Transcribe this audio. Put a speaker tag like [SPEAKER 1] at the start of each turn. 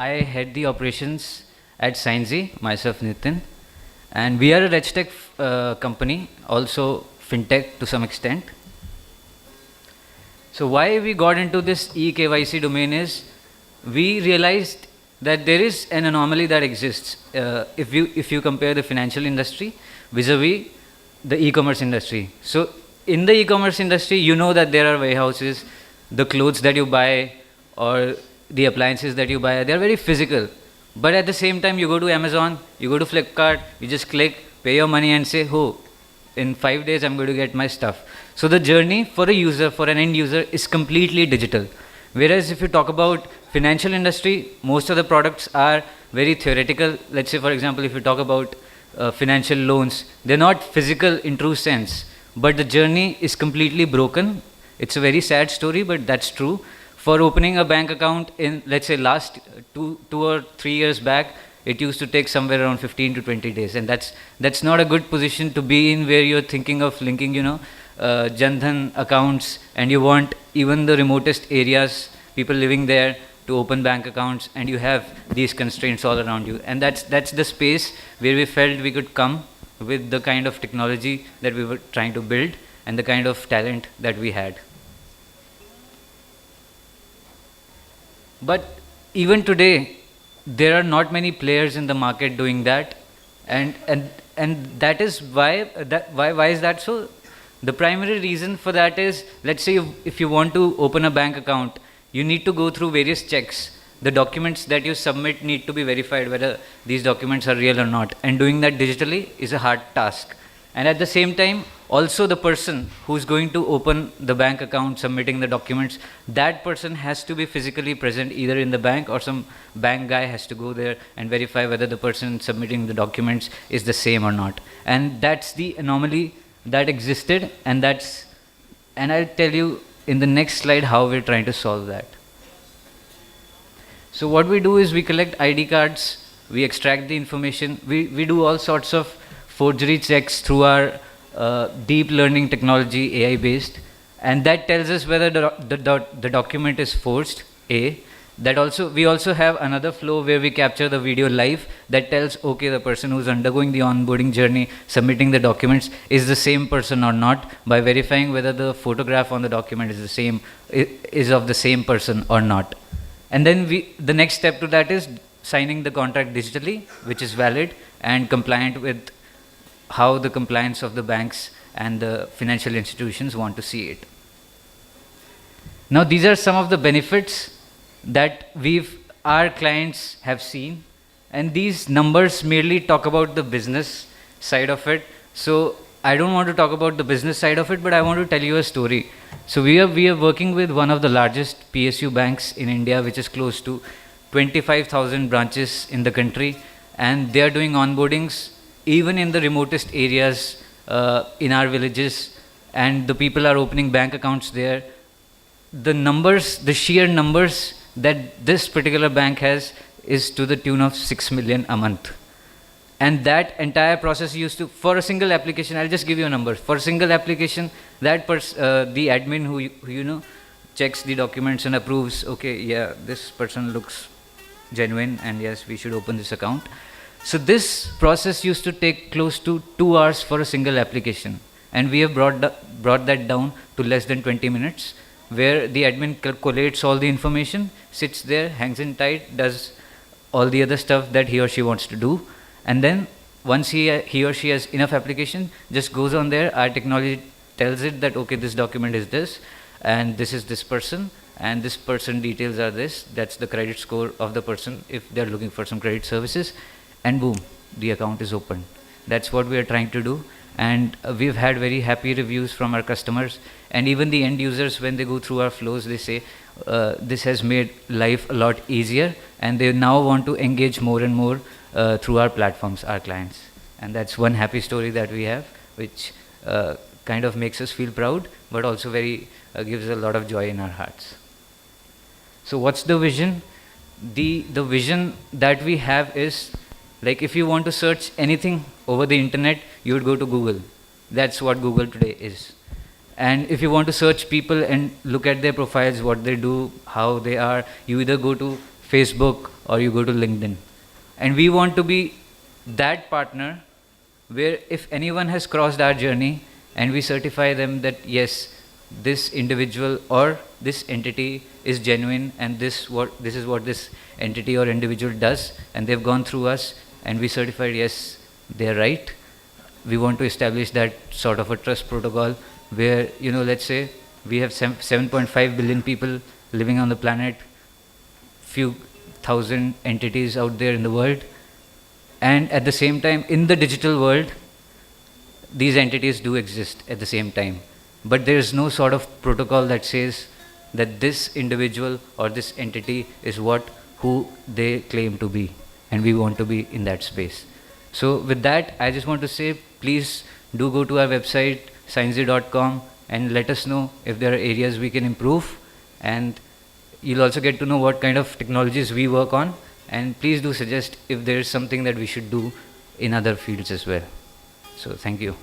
[SPEAKER 1] I head the operations at Signzy, myself Nitin, and we are a RegTech company, also fintech to some extent. So why we got into this eKYC domain is we realized that there is an anomaly that exists if you compare the financial industry vis-a-vis the e-commerce industry. So in the e-commerce industry, you know that there are warehouses, the clothes that you buy or the appliances that you buy, they are very physical. But at the same time, you go to Amazon, you go to Flipkart, you just click, pay your money and say, oh, in 5 days I'm going to get my stuff. So the journey for a user, for an end user, is completely digital. Whereas if you talk about financial industry, most of the products are very theoretical. Let's say, for example, if you talk about financial loans, they're not physical in true sense, but the journey is completely broken. It's a very sad story, but that's true. For opening a bank account in, let's say, last two or 3 years back, it used to take somewhere around 15 to 20 days, and that's not a good position to be in, where you're thinking of linking, Jan Dhan accounts, and you want even the remotest areas, people living there, to open bank accounts, and you have these constraints all around you. And that's the space where we felt we could come with the kind of technology that we were trying to build and the kind of talent that we had. But even today, there are not many players in the market doing that, and that is why is that so? The primary reason for that is, let's say if you want to open a bank account, you need to go through various checks. The documents that you submit need to be verified whether these documents are real or not, and doing that digitally is a hard task. And at the same time, also the person who's going to open the bank account, submitting the documents, that person has to be physically present either in the bank, or some bank guy has to go there and verify whether the person submitting the documents is the same or not. And that's the anomaly that existed, and I'll tell you in the next slide how we're trying to solve that. So what we do is we collect ID cards, we extract the information, we do all sorts of forgery checks through our deep learning technology, AI based, and that tells us whether the document is forged, A. We also have another flow where we capture the video live that tells, okay, the person who's undergoing the onboarding journey, submitting the documents, is the same person or not, by verifying whether the photograph on the document is of the same person or not. And then the next step to that is signing the contract digitally, which is valid and compliant with how the compliance of the banks and the financial institutions want to see it. Now, these are some of the benefits that our clients have seen, and these numbers merely talk about the business side of it. So I don't want to talk about the business side of it, but I want to tell you a story. So we are working with one of the largest PSU banks in India, which is close to 25,000 branches in the country, and they are doing onboardings even in the remotest areas in our villages, and the people are opening bank accounts there. The sheer numbers that this particular bank has is to the tune of 6 million a month. And that entire process used to, for a single application, I'll just give you a number. For a single application, the admin who checks the documents and approves, okay, yeah, this person looks genuine, and yes, we should open this account. So this process used to take close to 2 hours for a single application, and we have brought that down to less than 20 minutes, where the admin collates all the information, sits there, hangs in tight, does all the other stuff that he or she wants to do, and then once he or she has enough application, just goes on there, our technology tells it that, okay, this document is this, and this is this person, and this person details are this, that's the credit score of the person if they're looking for some credit services, and boom, the account is open. That's what we are trying to do. And we've had very happy reviews from our customers, and even the end users, when they go through our flows, they say this has made life a lot easier, and they now want to engage more and more through our platforms, our clients. And that's one happy story that we have, which kind of makes us feel proud, but also gives a lot of joy in our hearts. So what's the vision? The vision that we have is, like, if you want to search anything over the internet, you would go to Google. That's what Google today is. And if you want to search people and look at their profiles, what they do, how they are, you either go to Facebook or you go to LinkedIn. And we want to be that partner where if anyone has crossed our journey and we certify them that yes, this individual or this entity is genuine and this is what this entity or individual does, and they've gone through us and we certified yes, they're right. We want to establish that sort of a trust protocol where, let's say we have 7.5 billion people living on the planet, few thousand entities out there in the world, and at the same time in the digital world these entities do exist at the same time, but there is no sort of protocol that says that this individual or this entity is who they claim to be, and we want to be in that space. So with that, I just want to say, please do go to our website signzy.com and let us know if there are areas we can improve, and you'll also get to know what kind of technologies we work on, and please do suggest if there is something that we should do in other fields as well. So thank you.